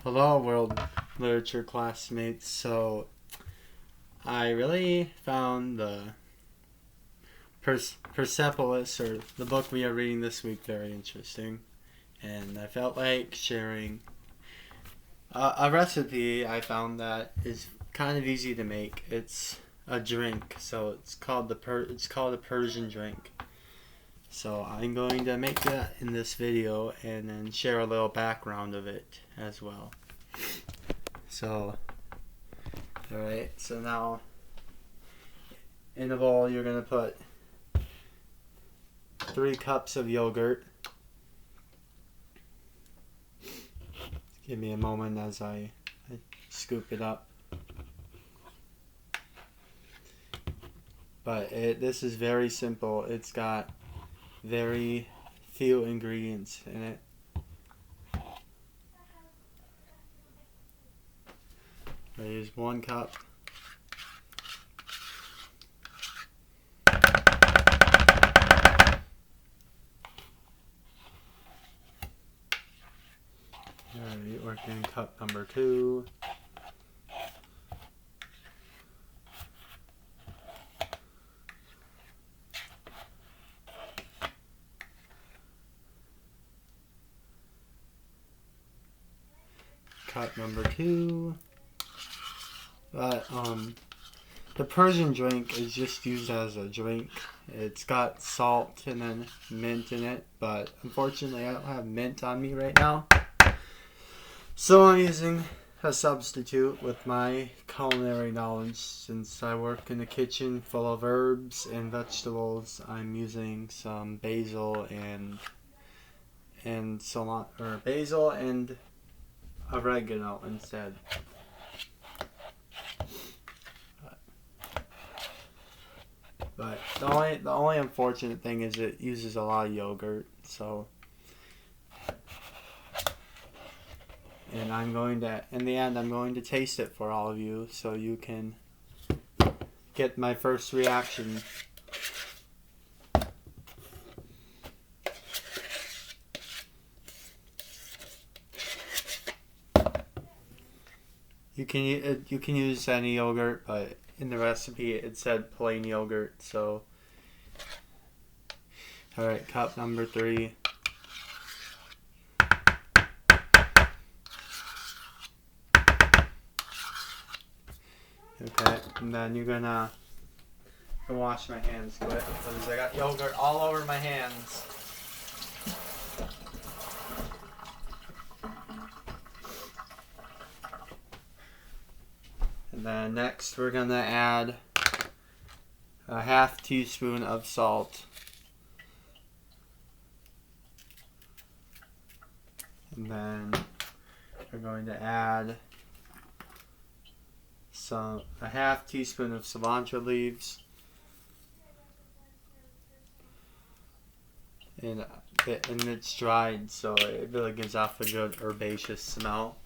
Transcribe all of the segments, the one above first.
Hello, world literature classmates. So, I really found the Persepolis, or the book we are reading this week, very interesting. And I felt like sharing a recipe I found that is kind of easy to make. It's a drink, so it's called a Persian drink. So I'm going to make that in this video and then share a little background of it as well. So, alright, so now in a bowl you're going to put 3 cups of yogurt. Give me a moment as I scoop it up. But this is very simple. It's got very few ingredients in it. I use 1 cup. Alright, working cup number 2. Cup number 2. But the Persian drink is just used as a drink. It's got salt and then mint in it, but unfortunately I don't have mint on me right now. So I'm using a substitute with my culinary knowledge. Since I work in a kitchen full of herbs and vegetables, I'm using some basil and oregano instead. But the only unfortunate thing is it uses a lot of yogurt, so. And in the end, I'm going to taste it for all of you so you can get my first reaction. You can use any yogurt, but in the recipe it said plain yogurt, so. Alright, cup number 3. Okay, and then you're gonna wash my hands quick because I got yogurt all over my hands. And then next we're gonna add a ½ teaspoon of salt. And then we're going to add a ½ teaspoon of cilantro leaves. And it's dried, so it really gives off a good herbaceous smell.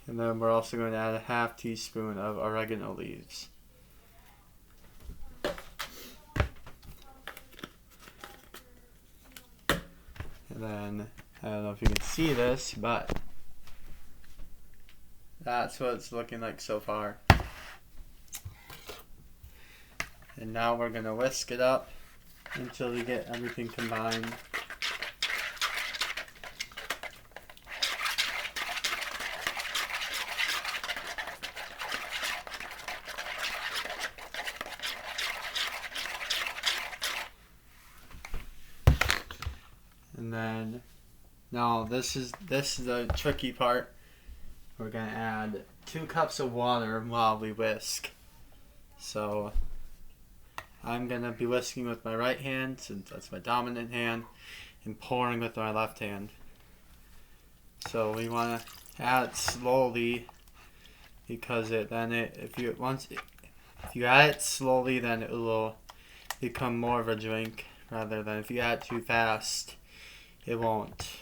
And then we're also going to add a ½ teaspoon of oregano leaves. And then, I don't know if you can see this, but that's what it's looking like so far. And now we're going to whisk it up until we get everything combined. And then, now this is the tricky part. We're gonna add 2 cups of water while we whisk. So I'm gonna be whisking with my right hand since that's my dominant hand, and pouring with my left hand. So we want to add it slowly because if you add it slowly, then it will become more of a drink rather than if you add it too fast. It won't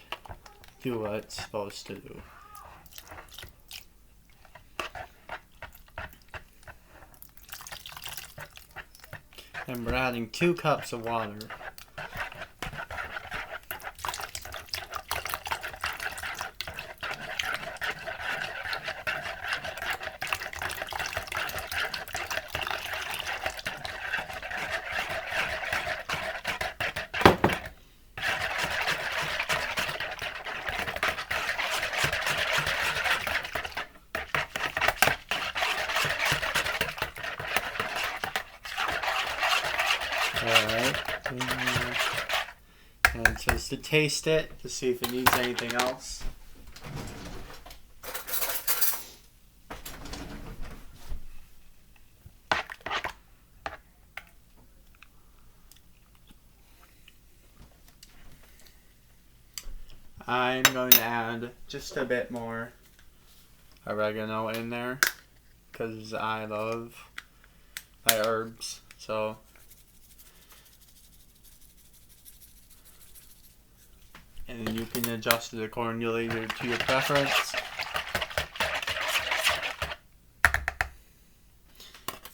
do what it's supposed to do. And we're adding 2 cups of water. it in there. And just to taste it, to see if it needs anything else. I'm going to add just a bit more oregano in there because I love my herbs. So and you can adjust it accordingly to your preference.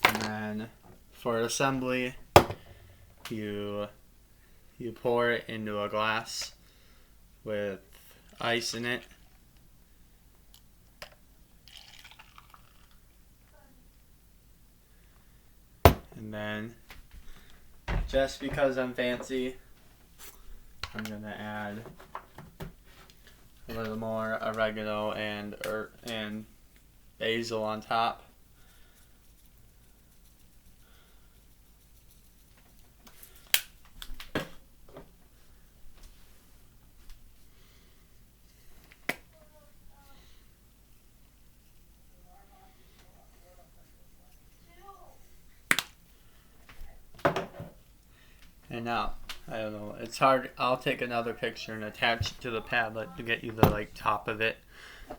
And then for assembly, you pour it into a glass with ice in it. And then, just because I'm fancy, I'm gonna add a little more oregano and basil on top. And now, I don't know, it's hard. I'll take another picture and attach it to the Padlet to get you the top of it.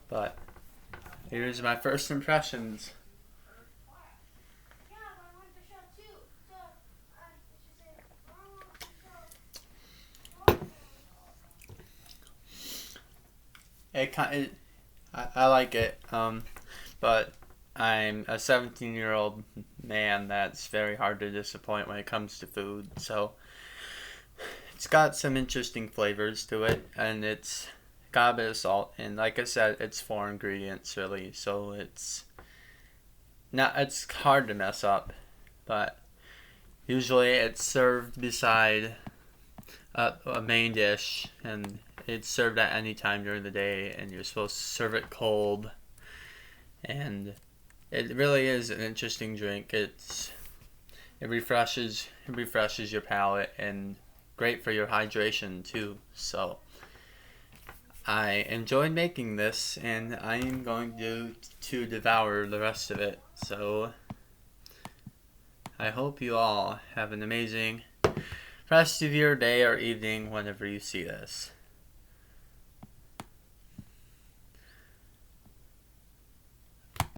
But here's my first impressions. I like it, but I'm a 17-year-old man that's very hard to disappoint when it comes to food. So it's got some interesting flavors to it, and it's got a bit of salt. And like I said, it's 4 ingredients really, so it's hard to mess up. But usually it's served beside a main dish, and it's served at any time during the day, and you're supposed to serve it cold. And it really is an interesting drink. It refreshes your palate, and great for your hydration too. So I enjoyed making this, and I am going to devour the rest of it. So I hope you all have an amazing rest of your day or evening whenever you see this.